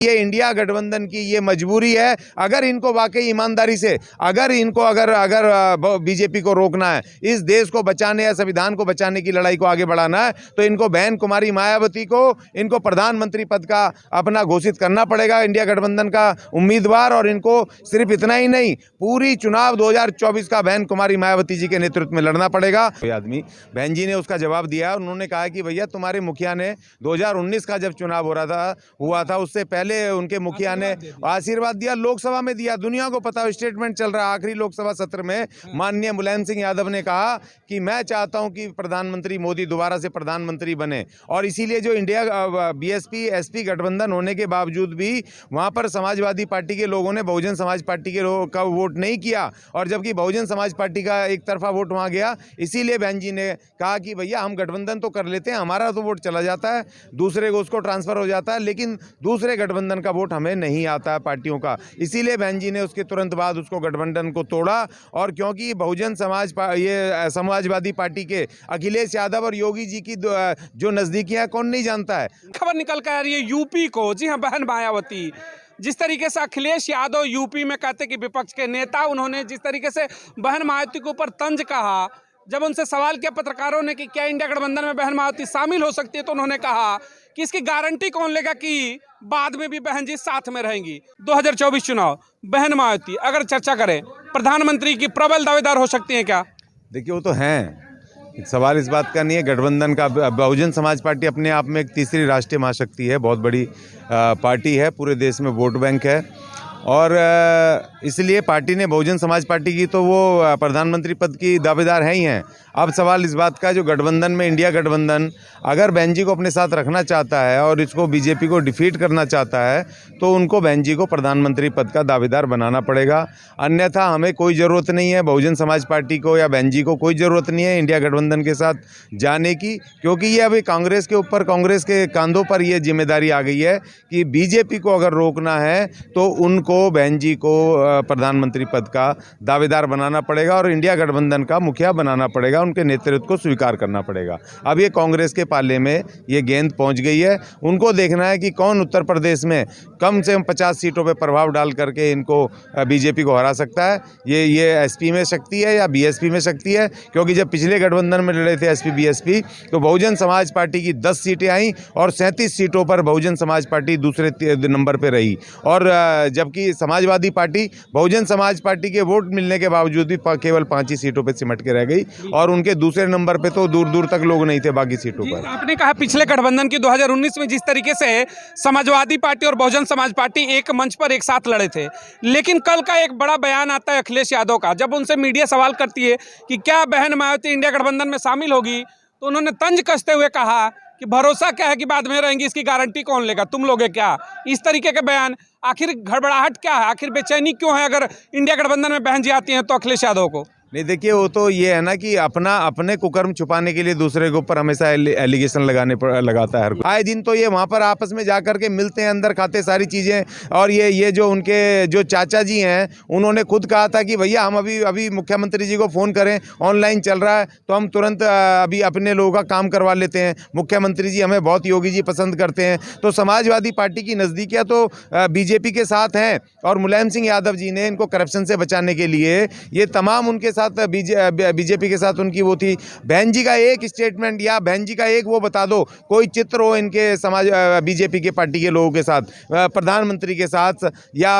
ये इंडिया गठबंधन की ये मजबूरी है। अगर इनको वाकई ईमानदारी से अगर बीजेपी को रोकना है, इस देश को बचाने या संविधान को बचाने की लड़ाई को आगे बढ़ाना है, तो इनको बहन कुमारी मायावती को इनको प्रधानमंत्री पद का अपना घोषित करना पड़ेगा, इंडिया गठबंधन का उम्मीदवार। और इनको सिर्फ इतना ही नहीं, पूरी चुनाव 2024 का बहन कुमारी मायावती जी के नेतृत्व में लड़ना पड़ेगा। कोई आदमी बहन जी ने उसका जवाब दिया, उन्होंने कहा कि भैया तुम्हारे मुखिया ने 2019 का जब चुनाव हुआ था उससे पहले उनके मुखिया ने आशीर्वाद दिया, लोकसभा में दिया, दुनिया को पता, स्टेटमेंट चल रहा है। आखिरी लोकसभा सत्र में माननीय मुलायम सिंह यादव ने कहा कि मैं चाहता हूं कि प्रधानमंत्री मोदी दोबारा से प्रधानमंत्री बने। और इसीलिए जो इंडिया बीएसपी एसपी गठबंधन होने के बावजूद भी वहां पर समाजवादी पार्टी के लोगों ने बहुजन समाज पार्टी के लोगों का वोट नहीं किया, और जबकि बहुजन समाज पार्टी का एक तरफा वोट वहां गया। इसीलिए बहन जी ने कहा कि भैया हम गठबंधन तो कर लेते हैं, हमारा तो वोट चला जाता है, दूसरे को उसको ट्रांसफर हो जाता है, लेकिन दूसरे गठबंधन का वोट हमें नहीं आता है पार्टियों का। इसीलिए बहन जी ने उसके तुरंत बाद उसको गठबंधन को तोड़ा। और क्योंकि बहुजन ये समाजवादी पार्टी के अखिलेश यादव और योगी जी की जो नजदीकियां कौन नहीं जानता है। खबर निकल कर आ रही है यूपी को, जी हाँ, बहन मायावती जिस तरीके से अखिलेश यादव यूपी में कहते कि विपक्ष के नेता, उन्होंने जिस तरीके से बहन मायावती के ऊपर तंज कहा, जब उनसे सवाल किया पत्रकारों ने कि क्या इंडिया गठबंधन में बहन मायावती शामिल हो सकती है, तो उन्होंने कहा कि इसकी गारंटी कौन लेगा कि बाद में भी बहन जी साथ में रहेंगी। 2024 चुनाव, बहन मायावती अगर चर्चा करें, प्रधानमंत्री की प्रबल दावेदार हो सकती हैं क्या? देखिए, वो तो हैं, सवाल इस बात का नहीं है। गठबंधन का बहुजन समाज पार्टी अपने आप में एक तीसरी राष्ट्रीय महाशक्ति है, बहुत बड़ी पार्टी है, पूरे देश में वोट बैंक है। और इसलिए पार्टी ने बहुजन समाज पार्टी की तो वो प्रधानमंत्री पद की दावेदार हैं ही हैं। अब सवाल इस बात का, जो गठबंधन में इंडिया गठबंधन अगर बहन जी को अपने साथ रखना चाहता है और इसको बीजेपी को डिफीट करना चाहता है, तो उनको बहन जी को प्रधानमंत्री पद का दावेदार बनाना पड़ेगा। अन्यथा हमें कोई ज़रूरत नहीं है, बहुजन समाज पार्टी को या बहन जी को कोई ज़रूरत नहीं है इंडिया गठबंधन के साथ जाने की, क्योंकि ये अभी कांग्रेस के ऊपर, कांग्रेस के कंधों पर ये जिम्मेदारी आ गई है कि बीजेपी को अगर रोकना है तो उनको बहन जी को प्रधानमंत्री पद का दावेदार बनाना पड़ेगा और इंडिया गठबंधन का मुखिया बनाना पड़ेगा, उनके नेतृत्व को स्वीकार करना पड़ेगा। अब ये कांग्रेस के पाले में ये गेंद पहुंच गई है, उनको देखना है कि कौन उत्तर प्रदेश में कम से कम 50 सीटों पर प्रभाव डाल करके इनको बीजेपी को हरा सकता है। ये एसपी में शक्ति है या बीएसपी में शक्ति है, क्योंकि जब पिछले गठबंधन में लड़े थे एसपी बीएसपी, तो बहुजन समाज पार्टी की 10 सीटें आई और 37 सीटों पर बहुजन समाज पार्टी दूसरे नंबर पर रही। और जबकि समाजवादी पार्टी बहुजन समाज पार्टी के वोट मिलने के बावजूद भी केवल 5 ही सीटों पर सिमट के रह गई, और उनके दूसरे नंबर पे तो दूर दूर तक लोग नहीं थे बाकी सीटों पर। आपने कहा पिछले गठबंधन की 2019 में जिस तरीके से समाजवादी पार्टी और बहुजन समाज पार्टी एक मंच पर एक साथ लड़े थे, लेकिन कल का एक बड़ा बयान आता है अखिलेश यादव का, जब उनसे मीडिया सवाल करती है कि क्या बहन मायावती इंडिया गठबंधन में शामिल होगी, तो उन्होंने तंज कसते हुए कहा कि भरोसा क्या है कि बाद में रहेंगी, इसकी गारंटी कौन लेगा, तुम लोगे क्या? इस तरीके के बयान, आखिर घबराहट क्या है, आखिर बेचैनी क्यों है अगर इंडिया गठबंधन में बहन जी आती हैं तो अखिलेश यादव को? नहीं, देखिए, वो तो ये है ना कि अपने कुकर्म छुपाने के लिए दूसरे के ऊपर हमेशा एलिगेशन लगाता है हर कोई। आए दिन तो ये वहाँ पर आपस में जाकर के मिलते हैं, अंदर खाते सारी चीज़ें। और ये जो उनके जो चाचा जी हैं, उन्होंने खुद कहा था कि भैया हम अभी मुख्यमंत्री जी को फ़ोन करें, ऑनलाइन चल रहा है तो हम तुरंत अभी अपने लोगों का काम करवा लेते हैं, मुख्यमंत्री जी हमें बहुत योगी जी पसंद करते हैं। तो समाजवादी पार्टी की नज़दीकियाँ तो बीजेपी के साथ हैं, और मुलायम सिंह यादव जी ने इनको करप्शन से बचाने के लिए ये तमाम उनके बीजेपी के साथ उनकी वो थी। बहन जी का एक स्टेटमेंट या बहन जी का एक वो बता दो, कोई चित्र हो इनके बीजेपी के पार्टी के लोगों के साथ, प्रधानमंत्री के साथ या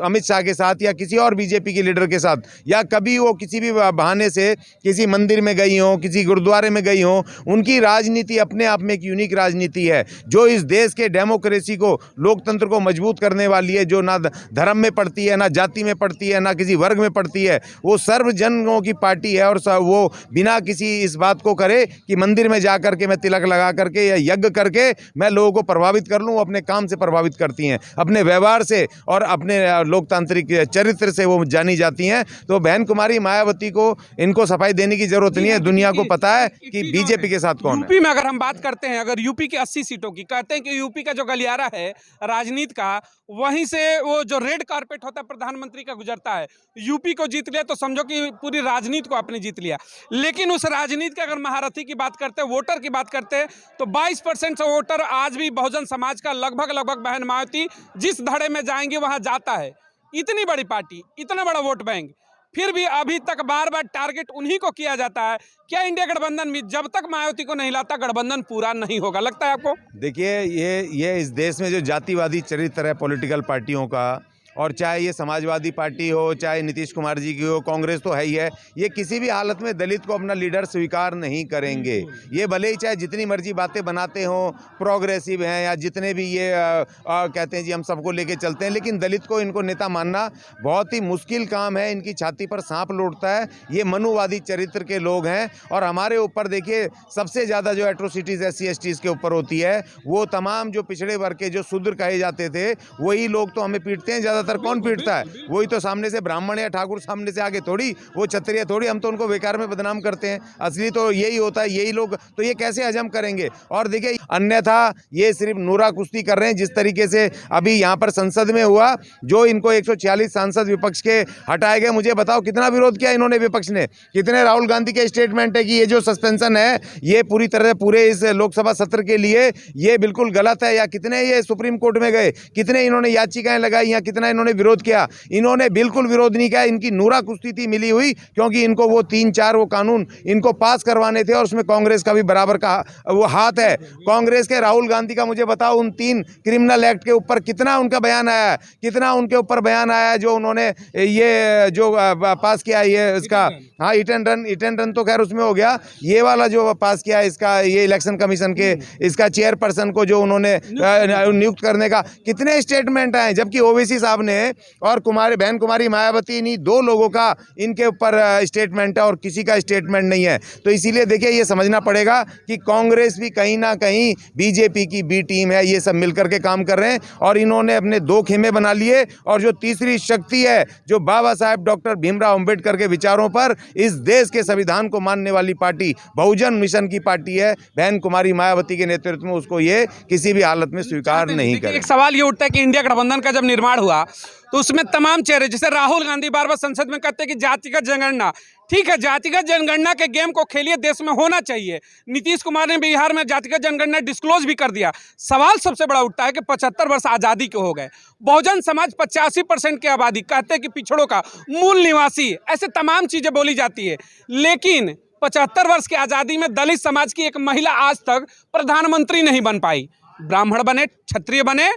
अमित शाह के साथ या किसी और बीजेपी के लीडर के साथ, या कभी वो किसी भी बहाने से किसी मंदिर में गई हो, किसी गुरुद्वारे में गई हो। उनकी राजनीति अपने आप में एक यूनिक राजनीति है, जो इस देश के डेमोक्रेसी को, लोकतंत्र को मजबूत करने वाली है, जो ना धर्म में पड़ती है, ना जाति में पड़ती है, ना किसी वर्ग में पड़ती है। वो सर्वजनों की पार्टी है, और वो बिना किसी इस बात को करे कि मंदिर में जा करके मैं तिलक लगा करके या यज्ञ करके मैं लोगों को प्रभावित कर लूं, अपने काम से प्रभावित करती हैं, अपने व्यवहार से और अपने लोकतांत्रिक चरित्र से वो जानी जाती हैं। तो बहन कुमारी मायावती को इनको सफाई देने की जरूरत नहीं है, दुनिया को पता है कि बीजेपी के साथ कौन है। यूपी में अगर हम बात करते हैं, अगर यूपी की 80 सीटों की, कहते हैं कि यूपी का जो गलियारा है राजनीति का, वहीं से वो जो रेड कारपेट होता है प्रधानमंत्री का गुजरता है। यूपी को जीत ले तो समझो कि पूरी राजनीति को आपने जीत लिया। लेकिन उस राजनीति के अगर महारथी की बात करते हैं, वोटर की बात करते हैं, तो 22% से वोटर आज भी बहुजन समाज का लगभग बहन मायावती जिस धड़े में जाएंगे वहां जाता है। इतनी बड़ी पार्टी, इतना बड़ा वोट बैंक, फिर भी अभी तक बार बार टारगेट उन्हीं को किया जाता है। क्या इंडिया गठबंधन में जब तक मायावती को नहीं लाता गठबंधन पूरा नहीं होगा, लगता है आपको? देखिए, ये इस देश में जो जातिवादी चरित्र है पॉलिटिकल पार्टियों का, और चाहे ये समाजवादी पार्टी हो, चाहे नीतीश कुमार जी की हो, कांग्रेस तो है ही है, ये किसी भी हालत में दलित को अपना लीडर स्वीकार नहीं करेंगे। ये भले ही चाहे जितनी मर्जी बातें बनाते हों, प्रोग्रेसिव हैं या जितने भी ये कहते हैं जी हम सबको लेके चलते हैं, लेकिन दलित को इनको नेता मानना बहुत ही मुश्किल काम है। इनकी छाती पर सांप लौटता है। ये मनुवादी चरित्र के लोग हैं। और हमारे ऊपर देखिए सबसे ज़्यादा जो एट्रोसिटीज़ SC/STs के ऊपर होती है, वो तमाम जो पिछड़े वर्ग के जो शूद्र कहे जाते थे वही लोग तो हमें पीटते हैं। ज़्यादातर कौन पीटता है? वही तो सामने से ब्राह्मण या ठाकुर, सामने से आगे थोड़ी, वो क्षत्रिय थोड़ी। हम तो उनको बेकार में बदनाम करते हैं। असली तो यही होता है, यही लोग। तो ये कैसे हजम करेंगे? और देखिए अन्यथा ये सिर्फ नूरा कुश्ती कर रहे हैं। जिस तरीके से अभी यहाँ पर संसद में हुआ, जो इनको 146 सांसद विपक्ष के हटाए गए, मुझे बताओ कितना विरोध किया इन्होंने विपक्ष ने? कितने राहुल गांधी के स्टेटमेंट है कि ये जो सस्पेंशन है ये पूरी तरह पूरे इस लोकसभा सत्र के लिए ये बिल्कुल गलत है। या कितने ये सुप्रीम कोर्ट में गए, कितने इन्होंने याचिकाएं लगाई, या कितना इन्होंने विरोध किया? इन्होंने बिल्कुल विरोध नहीं किया। इनकी नूरा कुश्ती थी मिली हुई, क्योंकि इनको वो 3-4 वो कानून इनको पास करवाने थे, और उसमें कांग्रेस का भी बराबर का वो हाथ है। कांग्रेस के राहुल गांधी का मुझे बताओ उन 3 क्रिमिनल एक्ट के ऊपर कितना उनका बयान आया है, कितना उनके ऊपर बयान आया है जो उन्होंने ये जो पास किया ये इसका, हाँ हिट एंड रन तो खैर उसमें हो गया। ये वाला जो पास किया इसका, ये इलेक्शन कमीशन के इसका चेयरपर्सन को जो उन्होंने नियुक्त करने का, कितने स्टेटमेंट आए। जबकि ओवैसी साहब ने और बहन कुमारी मायावती, इन्हीं 2 लोगों का इनके ऊपर स्टेटमेंट है और किसी का स्टेटमेंट नहीं है। तो इसीलिए देखिए ये समझना पड़ेगा कि कांग्रेस भी कहीं ना कहीं बीजेपी की बी टीम है। ये सब मिलकर के काम कर रहे हैं और इन्होंने अपने 2 खेमे बना लिए। और जो तीसरी शक्ति है, जो बाबा साहेब डॉक्टर भीमराव अंबेडकर के विचारों पर इस देश के संविधान को मानने वाली पार्टी बहुजन मिशन की पार्टी है, बहन कुमारी मायावती के नेतृत्व में, उसको ये किसी भी हालत में स्वीकार नहीं करें। एक सवाल ये उठता है कि इंडिया गठबंधन का जब निर्माण हुआ तो उसमें तमाम चेहरे, जैसे राहुल गांधी बार बार संसद में कहते हैं कि जातिगत जनगणना, ठीक है, जातिगत जनगणना के गेम को खेलिए, देश में होना चाहिए। नीतीश कुमार ने बिहार में जातिगत जनगणना डिस्क्लोज भी कर दिया। सवाल सबसे बड़ा उठता है कि 75 वर्ष आज़ादी के हो गए, बहुजन समाज 85% की आबादी, कहते हैं कि पिछड़ों का मूल निवासी, ऐसे तमाम चीज़ें बोली जाती है। लेकिन 75 वर्ष की आज़ादी में दलित समाज की एक महिला आज तक प्रधानमंत्री नहीं बन पाई। ब्राह्मण बने, क्षत्रिय बने,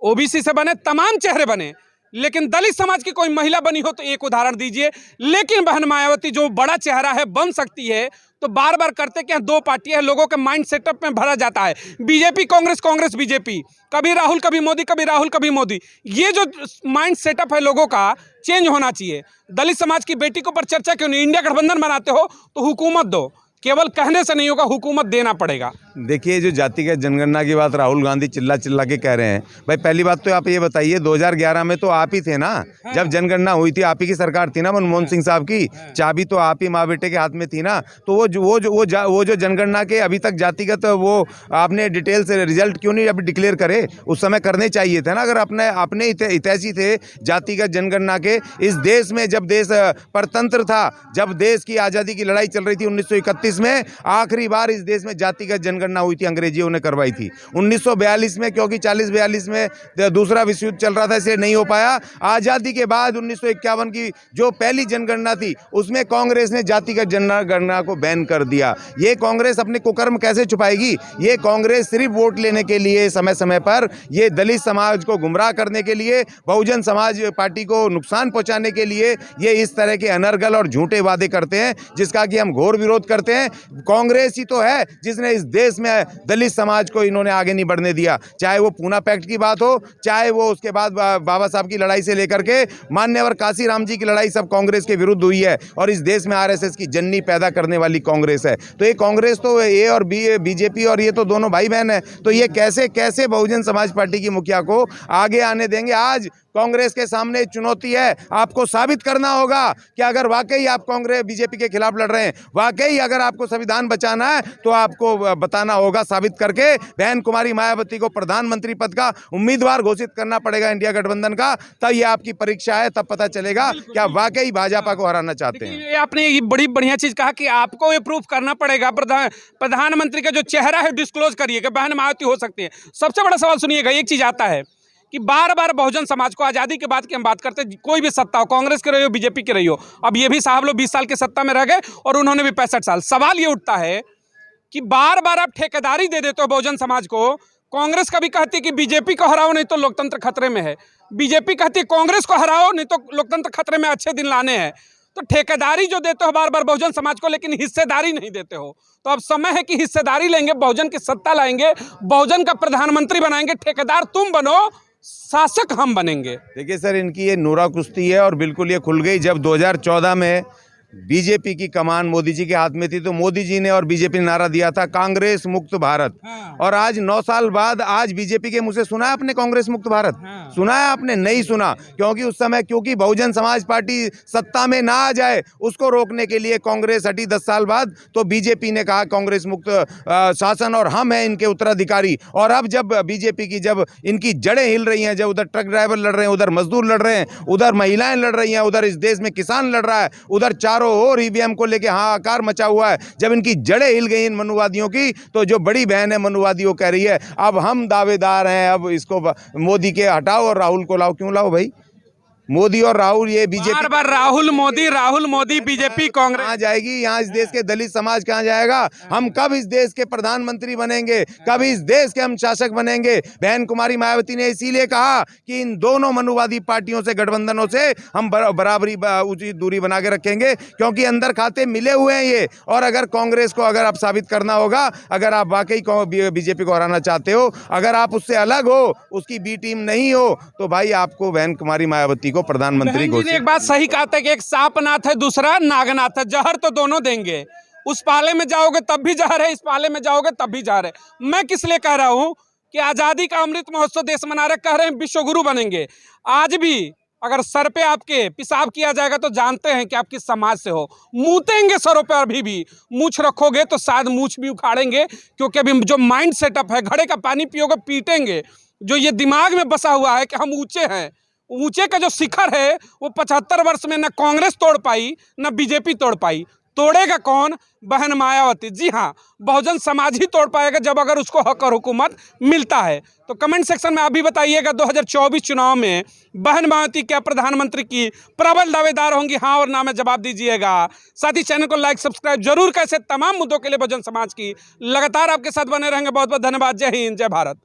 OBC से बने, तमाम चेहरे बने, लेकिन दलित समाज की कोई महिला बनी हो तो एक उदाहरण दीजिए। लेकिन बहन मायावती जो बड़ा चेहरा है, बन सकती है, तो बार बार करते क्या 2 पार्टियां हैं, लोगों के माइंड सेटअप में भरा जाता है बीजेपी कांग्रेस, कांग्रेस बीजेपी, कभी राहुल कभी मोदी, कभी राहुल कभी मोदी। ये जो माइंड सेटअप है लोगों का, चेंज होना चाहिए। दलित समाज की बेटी के ऊपर चर्चा क्यों नहीं? इंडिया गठबंधन बनाते हो तो हुकूमत दो, केवल कहने से नहीं होगा, हुकूमत देना पड़ेगा। देखिए जो जातिगत जनगणना की बात राहुल गांधी चिल्ला चिल्ला के कह रहे हैं, भाई पहली बात तो आप ये बताइए 2011 में तो आप ही थे ना, जब जनगणना हुई थी आप ही की सरकार थी ना, मनमोहन सिंह साहब की, चाबी तो आप ही माँ बेटे के हाथ में थी ना। तो वो जो जनगणना के अभी तक जातिगत वो आपने डिटेल से रिजल्ट क्यों नहीं अभी डिक्लेयर करे? उस समय करने चाहिए थे ना। अगर अपने हितैषी थे जातिगत जनगणना के। इस देश में जब देश परतंत्र था, जब देश की आज़ादी की लड़ाई चल रही थी 1931 में, आखिरी बार इस देश में जातिगत जनगणना हुई थी, अंग्रेजियों ने करवाई थी 1942 में, क्योंकि 40-42 में दूसरा विश्व युद्ध चल रहा था, इसलिए नहीं हो पाया। आज़ादी के बाद 1951 की जो पहली जनगणना थी उसमें कांग्रेस ने जातिगत जनगणना को बैन कर दिया। ये कांग्रेस अपने कुकर्म कैसे छुपाएगी? ये कांग्रेस सिर्फ वोट लेने के लिए समय समय पर ये दलित समाज को गुमराह करने के लिए, बहुजन समाज पार्टी को नुकसान पहुंचाने के लिए ये इस तरह के अनर्गल और झूठे वादे करते हैं, जिसका कि हम घोर विरोध करते हैं। कांग्रेस ही तो है जिसने इस देश में दलित समाज को इन्होंने आगे नहीं बढ़ने दिया। चाहे वो पूना पैक्ट की बात हो, चाहे वो उसके बाद बाबा साहब की लड़ाई से लेकर के मान्यवर काशीराम जी की लड़ाई, सब कांग्रेस के विरुद्ध हुई है। और इस देश में आरएसएस की जन्नी पैदा करने वाली कांग्रेस है। तो ये कांग्रेस तो ए और बीजेपी और ये तो दोनों भाई बहन है। तो ये कैसे बहुजन समाज पार्टी की मुखिया को आगे आने देंगे? आज कांग्रेस के सामने चुनौती है। आपको साबित करना होगा कि अगर वाकई आप कांग्रेस बीजेपी के खिलाफ लड़ रहे हैं, वाकई अगर आपको संविधान बचाना है, तो आपको बताना होगा साबित करके बहन कुमारी मायावती को प्रधानमंत्री पद का उम्मीदवार घोषित करना पड़ेगा इंडिया गठबंधन का। तब ये आपकी परीक्षा है, तब पता चलेगा कि आप वाकई भाजपा को हराना चाहते हैं। ये आपने ये बड़ी बढ़िया चीज कहा कि आपको ये प्रूफ करना पड़ेगा, प्रधानमंत्री का जो चेहरा है डिस्क्लोज करिए कि बहन मायावती हो सकती है। सबसे बड़ा सवाल सुनिएगा, एक चीज आता है कि बार बार बहुजन समाज को, आज़ादी के बाद की हम बात करते हैं, कोई भी सत्ता हो, कांग्रेस की रही हो, बीजेपी की रही हो, अब ये भी साहब लोग 20 साल की सत्ता में रह गए और उन्होंने भी 65 साल। सवाल ये उठता है कि बार बार आप ठेकेदारी दे देते हो बहुजन समाज को। कांग्रेस कभी कहती है कि बीजेपी को हराओ नहीं तो लोकतंत्र खतरे में है, बीजेपी कहती है कांग्रेस को हराओ नहीं तो लोकतंत्र खतरे में, अच्छे दिन लाने हैं। तो ठेकेदारी जो देते हो बार बार बहुजन समाज को, लेकिन हिस्सेदारी नहीं देते हो। तो अब समय है कि हिस्सेदारी लेंगे, बहुजन की सत्ता लाएंगे, बहुजन का प्रधानमंत्री बनाएंगे। ठेकेदार तुम बनो, शासक हम बनेंगे। देखिए सर, इनकी ये नूरा कुश्ती है और बिल्कुल ये खुल गई जब 2014 में बीजेपी की कमान मोदी जी के हाथ में थी, तो मोदी जी ने और बीजेपी ने नारा दिया था कांग्रेस मुक्त भारत। और आज 9 साल बाद आज बीजेपी के मुंह से सुना है आपने कांग्रेस मुक्त भारत? सुना है आपने? नहीं सुना। क्योंकि उस समय क्योंकि बहुजन समाज पार्टी सत्ता में ना आ जाए, उसको रोकने के लिए कांग्रेस हटी 10 साल बाद, तो बीजेपी ने कहा कांग्रेस मुक्त शासन और हम हैं इनके उत्तराधिकारी। और अब जब बीजेपी की जब इनकी जड़ें हिल रही हैं, जब उधर ट्रक ड्राइवर लड़ रहे हैं, उधर मजदूर लड़ रहे हैं, उधर महिलाएं लड़ रही हैं, उधर इस देश में किसान लड़ रहा है, उधर चारों और ईवीएम को लेके हाहाकार मचा हुआ है, जब इनकी जड़ें हिल गई इन मनुवादियों की, तो जो बड़ी बहन है मनुवादियों कह रही है अब हम दावेदार हैं, अब इसको मोदी के हटाओ और राहुल को लाओ। क्यों लाओ भाई? मोदी और राहुल, ये बीजेपी बार बार राहुल मोदी बीजेपी कांग्रेस कहाँ जाएगी? यहाँ इस देश के दलित समाज कहाँ जाएगा? हम कब इस देश के प्रधानमंत्री बनेंगे? कब इस देश के हम शासक बनेंगे? बहन कुमारी मायावती ने इसीलिए कहा कि इन दोनों मनुवादी पार्टियों से, गठबंधनों से हम बराबरी उचित दूरी बना के रखेंगे, क्योंकि अंदर खाते मिले हुए हैं ये। और अगर कांग्रेस को अगर आप साबित करना होगा, अगर आप वाकई बीजेपी को हराना चाहते हो, अगर आप उससे अलग हो, उसकी बी टीम नहीं हो, तो भाई आपको बहन कुमारी मायावती को प्रधानमंत्री घोषित। एक बात सही कहा था कि एक सांपनाथ है, दूसरा नागनाथ है, जहर तो दोनों देंगे। उस पाले में जाओगे तब भी जहर है, इस पाले में जाओगे तब भी जहर है। मैं किस लिए कह रहा हूं कि आजादी का अमृत महोत्सव देश मना रहे, कह रहे हैं विश्वगुरु बनेंगे। आज भी अगर सर पे आपके पेशाब किया जाएगा तो जानते हैं कि आप किस समाज से हो। मूतेंगे सरों पे, अभी भी मूछ रखोगे तो शायद मूछ भी उखाड़ेंगे, क्योंकि अभी जो माइंड सेटअप है, घड़े का पानी पियोगे पीटेंगे। जो ये दिमाग में बसा हुआ है कि हम ऊंचे हैं, ऊंचे का जो शिखर है वो 75 वर्ष में न कांग्रेस तोड़ पाई न बीजेपी तोड़ पाई। तोड़ेगा कौन? बहन मायावती। जी हाँ, बहुजन समाज ही तोड़ पाएगा जब अगर उसको हक और हुकूमत मिलता है। तो कमेंट सेक्शन में आप भी बताइएगा 2024 चुनाव में बहन मायावती क्या प्रधानमंत्री की प्रबल दावेदार होंगी? हाँ और ना में जवाब दीजिएगा। साथ ही चैनल को लाइक सब्सक्राइब जरूर, कैसे तमाम मुद्दों के लिए बहुजन समाज की लगातार आपके साथ बने रहेंगे। बहुत बहुत धन्यवाद। जय हिंद, जय भारत।